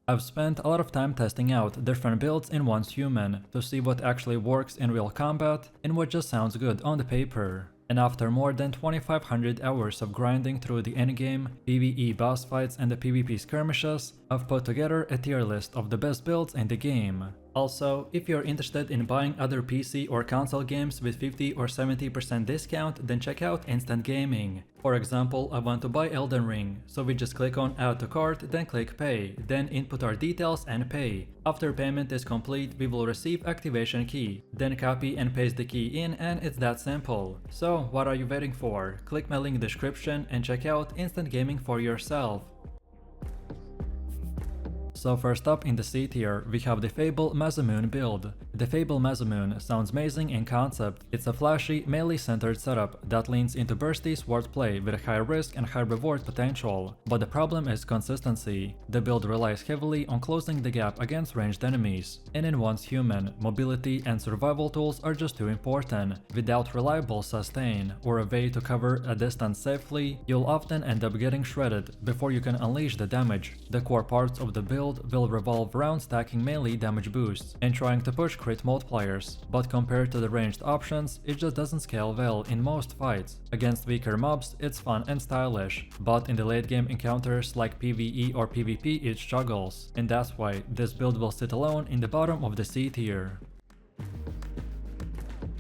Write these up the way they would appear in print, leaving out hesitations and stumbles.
I've spent a lot of time testing out different builds in Once Human to see what actually works in real combat and what just sounds good on the paper. And after more than 2500 hours of grinding through the endgame, PvE boss fights and the PvP skirmishes, I've put together a tier list of the best builds in the game. Also, if you're interested in buying other PC or console games with 50 or 70% discount, then check out Instant Gaming. For example, I want to buy Elden Ring, so we just click on Add to Cart, then click Pay, then input our details and pay. After payment is complete, we will receive activation key, then copy and paste the key in, and it's that simple. So what are you waiting for? Click my link description and check out Instant Gaming for yourself. So first up in the C tier, we have the Fabled masamune build. The Fabled masamune sounds amazing in concept. It's a flashy, melee-centered setup that leans into bursty swordplay with a high risk and high reward potential. But the problem is consistency. The build relies heavily on closing the gap against ranged enemies. And in Once Human, mobility and survival tools are just too important. Without reliable sustain or a way to cover a distance safely, you'll often end up getting shredded before you can unleash the damage. The core parts of the build will revolve around stacking melee damage boosts and trying to push crit multipliers, but compared to the ranged options, it just doesn't scale well in most fights. Against weaker mobs, it's fun and stylish, but in the late game encounters like PvE or PvP it struggles, and that's why this build will sit alone in the bottom of the C tier.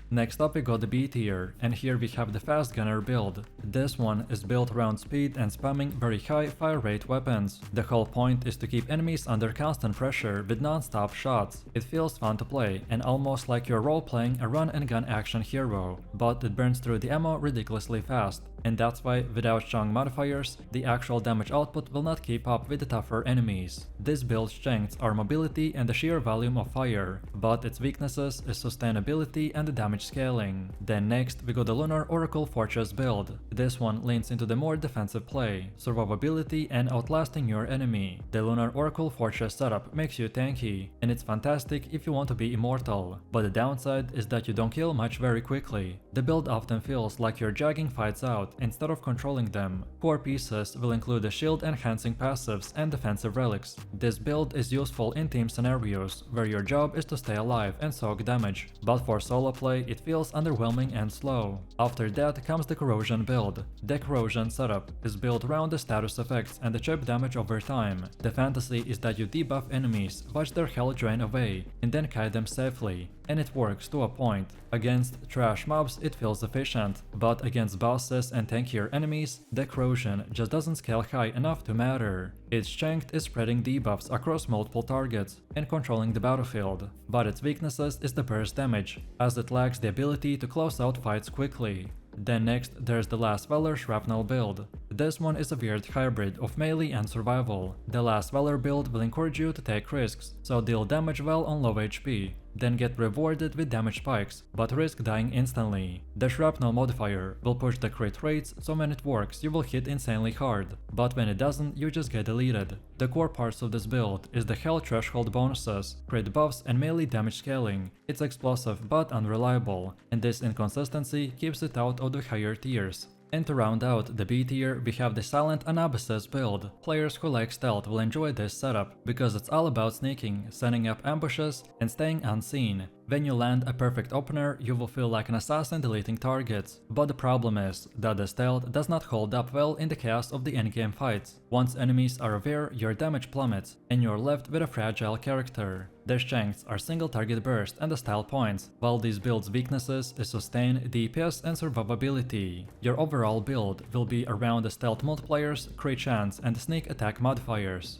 Next up we got the B tier, and here we have the Fast Gunner build. This one is built around speed and spamming very high fire rate weapons. The whole point is to keep enemies under constant pressure with non-stop shots. It feels fun to play and almost like you're role-playing a run and gun action hero, but it burns through the ammo ridiculously fast. And that's why, without strong modifiers, the actual damage output will not keep up with the tougher enemies. This build's strengths are mobility and the sheer volume of fire, but its weaknesses is sustainability and the damage scaling. Then next, we got the Lunar Oracle Fortress build. This one leans into the more defensive play, survivability and outlasting your enemy. The Lunar Oracle Fortress setup makes you tanky, and it's fantastic if you want to be immortal, but the downside is that you don't kill much very quickly. The build often feels like you're dragging fights out instead of controlling them. Core pieces will include the shield enhancing passives and defensive relics. This build is useful in team scenarios where your job is to stay alive and soak damage, but for solo play it feels underwhelming and slow. After that comes the Corrosion build. The Corrosion setup is built around the status effects and the chip damage over time. The fantasy is that you debuff enemies, watch their health drain away, and then kite them safely, and it works to a point. Against trash mobs it feels efficient, but against bosses and tankier enemies, the Corrosion just doesn't scale high enough to matter. Its strength is spreading debuffs across multiple targets and controlling the battlefield, but its weaknesses is the burst damage, as it lacks the ability to close out fights quickly. Then next, there's the Last Valor Shrapnel build. This one is a weird hybrid of melee and survival. The Last Valor build will encourage you to take risks, so deal damage well on low HP, then get rewarded with damage spikes, but risk dying instantly. The Shrapnel modifier will push the crit rates, so when it works you will hit insanely hard, but when it doesn't you just get deleted. The core parts of this build is the health threshold bonuses, crit buffs and melee damage scaling. It's explosive but unreliable, and this inconsistency keeps it out of the higher tiers. And to round out the B tier, we have the Silent Anabasis build. Players who like stealth will enjoy this setup, because it's all about sneaking, setting up ambushes, and staying unseen. When you land a perfect opener, you will feel like an assassin deleting targets. But the problem is that the stealth does not hold up well in the chaos of the endgame fights. Once enemies are aware, your damage plummets, and you're left with a fragile character. Their strengths are single target burst and the style points, while these build's weaknesses is sustain, DPS and survivability. Your overall build will be around the stealth multipliers, crit chance and sneak attack modifiers.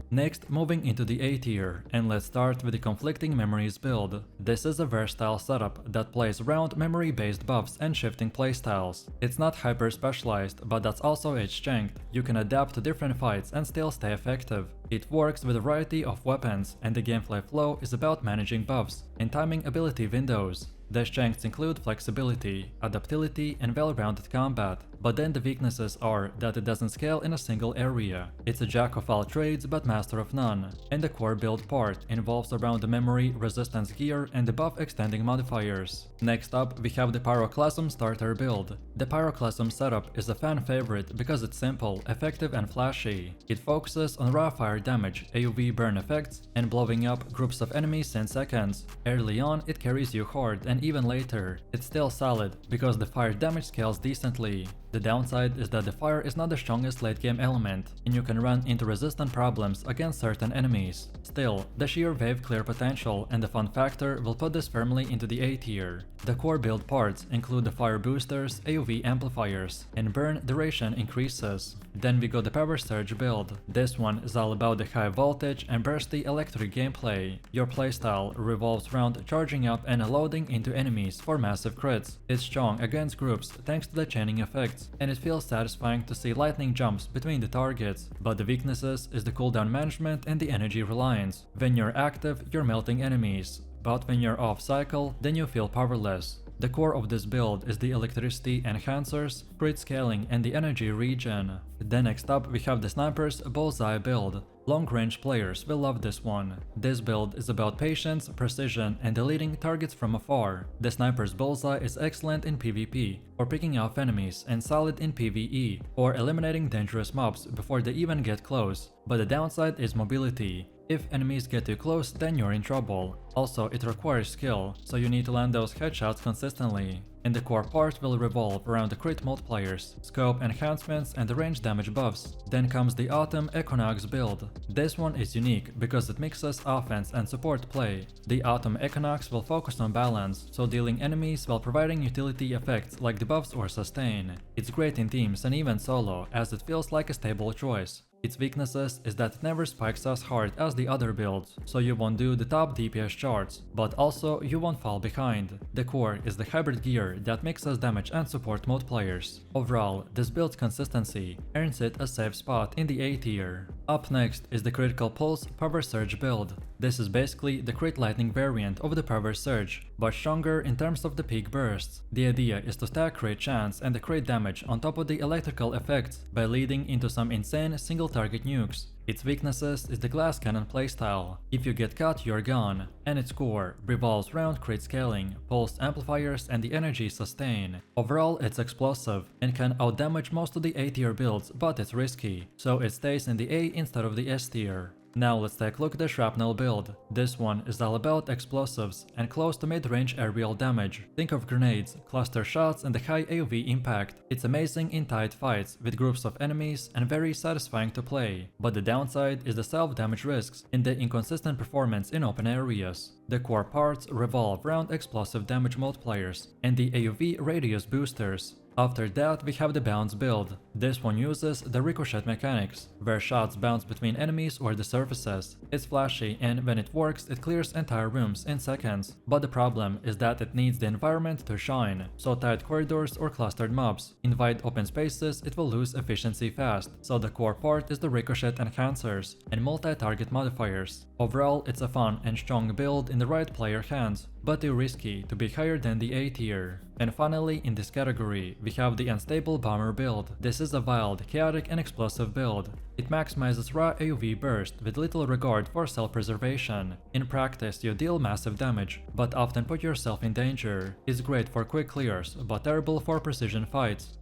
Next, moving into the A tier, and let's start with the Conflicting Memories build. This is a versatile setup that plays around memory-based buffs and shifting playstyles. It's not hyper-specialized, but that's also its strength. You can adapt to different fights and still stay effective. It works with a variety of weapons, and the gameplay flow is about managing buffs and timing ability windows. The strengths include flexibility, adaptability, and well-rounded combat. but then the weaknesses are that it doesn't scale in a single area. It's a jack of all trades but master of none, and the core build part involves around the memory, resistance gear, and the buff extending modifiers. Next up, we have the Pyroclasm starter build. The Pyroclasm setup is a fan favorite because it's simple, effective, and flashy. It focuses on raw fire damage, AoV burn effects, and blowing up groups of enemies in seconds. Early on, it carries you hard, and even later, it's still solid because the fire damage scales decently. The downside is that the fire is not the strongest late game element, and you can run into resistant problems against certain enemies. Still, the sheer wave clear potential and the fun factor will put this firmly into the A tier. The core build parts include the fire boosters, AoV amplifiers, and burn duration increases. Then we got the power surge build. This one is all about the high voltage and bursty electric gameplay. Your playstyle revolves around charging up and loading into enemies for massive crits. It's strong against groups thanks to the chaining effects, and it feels satisfying to see lightning jumps between the targets. But the weaknesses is the cooldown management and the energy reliance. When you're active, you're melting enemies, but when you're off cycle, then you feel powerless. The core of this build is the electricity enhancers, crit scaling, and the energy regen. Then next up we have the sniper's bullseye build. Long-range players will love this one. This build is about patience, precision, and deleting targets from afar. The sniper's bullseye is excellent in PvP, or picking off enemies, and solid in PvE, or eliminating dangerous mobs before they even get close. But the downside is mobility. If enemies get too close, then you're in trouble. Also, it requires skill, so you need to land those headshots consistently. And the core part will revolve around the crit multipliers, scope enhancements, and the range damage buffs. Then comes the Autumn Equinox build. This one is unique because it mixes offense and support play. The Autumn Equinox will focus on balance, so dealing enemies while providing utility effects like debuffs or sustain. It's great in teams and even solo, as it feels like a stable choice. Its weaknesses is that it never spikes as hard as the other builds, so you won't do the top DPS charts, but also you won't fall behind. The core is the hybrid gear that mixes damage and support multipliers. Overall, this build's consistency earns it a safe spot in the A tier. Up next is the Critical Pulse Power Surge build. This is basically the crit lightning variant of the Power Surge, but stronger in terms of the peak bursts. The idea is to stack crit chance and the crit damage on top of the electrical effects by leading into some insane single target nukes. Its weaknesses is the glass cannon playstyle. If you get caught, you're gone, and its core revolves around crit scaling, pulse amplifiers, and the energy sustain. Overall, it's explosive and can outdamage most of the A tier builds, but it's risky, so it stays in the A instead of the S tier. Now let's take a look at the Shrapnel build. This one is all about explosives and close to mid-range aerial damage. Think of grenades, cluster shots, and the high AoV impact. It's amazing in tight fights with groups of enemies and very satisfying to play. But the downside is the self-damage risks and the inconsistent performance in open areas. The core parts revolve around explosive damage multipliers and the AoV radius boosters. After that, we have the bounce build. This one uses the ricochet mechanics, where shots bounce between enemies or the surfaces. It's flashy, and when it works, it clears entire rooms in seconds. But the problem is that it needs the environment to shine, so tight corridors or clustered mobs. In wide open spaces, it will lose efficiency fast, so the core part is the ricochet enhancers and multi-target modifiers. Overall, it's a fun and strong build in the right player hands, but too risky to be higher than the A tier. And finally, in this category, we have the Unstable Bomber build. This is a wild, chaotic, and explosive build. It maximizes raw AoV burst with little regard for self-preservation. In practice, you deal massive damage, but often put yourself in danger. It's great for quick clears, but terrible for precision fights.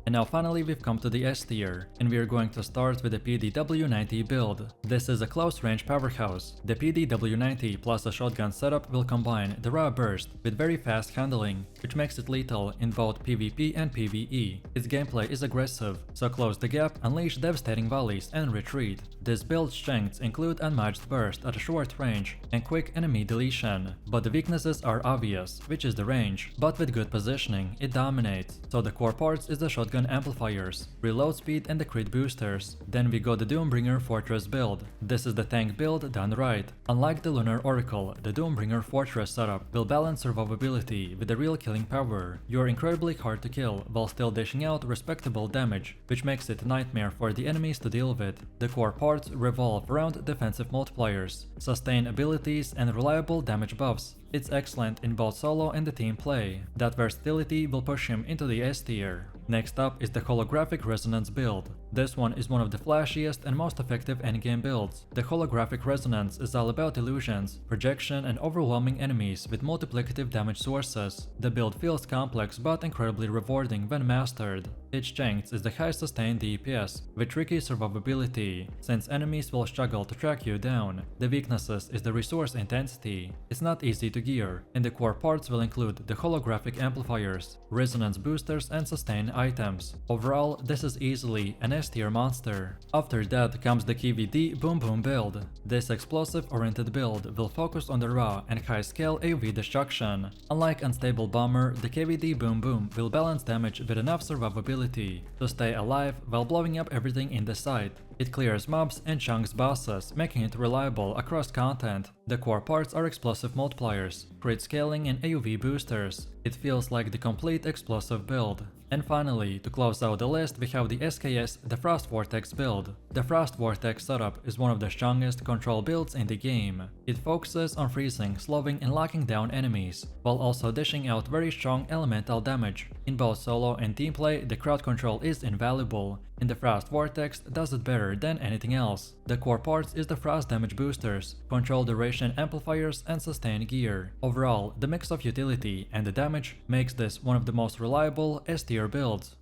And now finally we've come to the S tier, and we are going to start with the PDW-90 build. This is a close-range powerhouse. The PDW-90 plus a shotgun setup will combine the raw burst with very fast handling, which makes it lethal in both PvP and PvE. Its gameplay is aggressive, so close the gap, unleash devastating volleys, and retreat. This build's strengths include unmatched burst at a short range and quick enemy deletion, but the weaknesses are obvious, which is the range, but with good positioning, it dominates. So the core parts is the shotgun corrosion amplifiers, reload speed and the crit boosters. Then we got the Doombringer Fortress build. This is the tank build done right. Unlike the Lunar Oracle, the Doombringer Fortress setup will balance survivability with the real killing power. You are incredibly hard to kill while still dishing out respectable damage, which makes it a nightmare for the enemies to deal with. The core parts revolve around defensive multipliers, sustain abilities and reliable damage buffs. It's excellent in both solo and the team play. That versatility will push him into the S tier. Next up is the Holographic Resonance build. This one is one of the flashiest and most effective endgame builds. The Holographic Resonance is all about illusions, projection and overwhelming enemies with multiplicative damage sources. The build feels complex but incredibly rewarding when mastered. Its strength is the high sustained DPS with tricky survivability, since enemies will struggle to track you down. The weaknesses is the resource intensity. It's not easy to gear, and the core parts will include the holographic amplifiers, resonance boosters and sustain items. Overall, this is easily an S tier monster. After that comes the KVD Boom Boom build. This explosive-oriented build will focus on the raw and high-scale AoE destruction. Unlike Unstable Bomber, the KVD Boom Boom will balance damage with enough survivability to stay alive while blowing up everything in the sight. It clears mobs and chunks bosses, making it reliable across content. The core parts are explosive multipliers, crit scaling and AoE boosters. It feels like the complete explosive build. And finally, to close out the list, we have the SKS, the Frost Vortex build. The Frost Vortex setup is one of the strongest control builds in the game. It focuses on freezing, slowing and locking down enemies, while also dishing out very strong elemental damage. In both solo and team play, the crowd control is invaluable, and the Frost Vortex does it better than anything else. The core parts is the frost damage boosters, control duration amplifiers and sustain gear. Overall, the mix of utility and the damage makes this one of the most reliable S tier builds.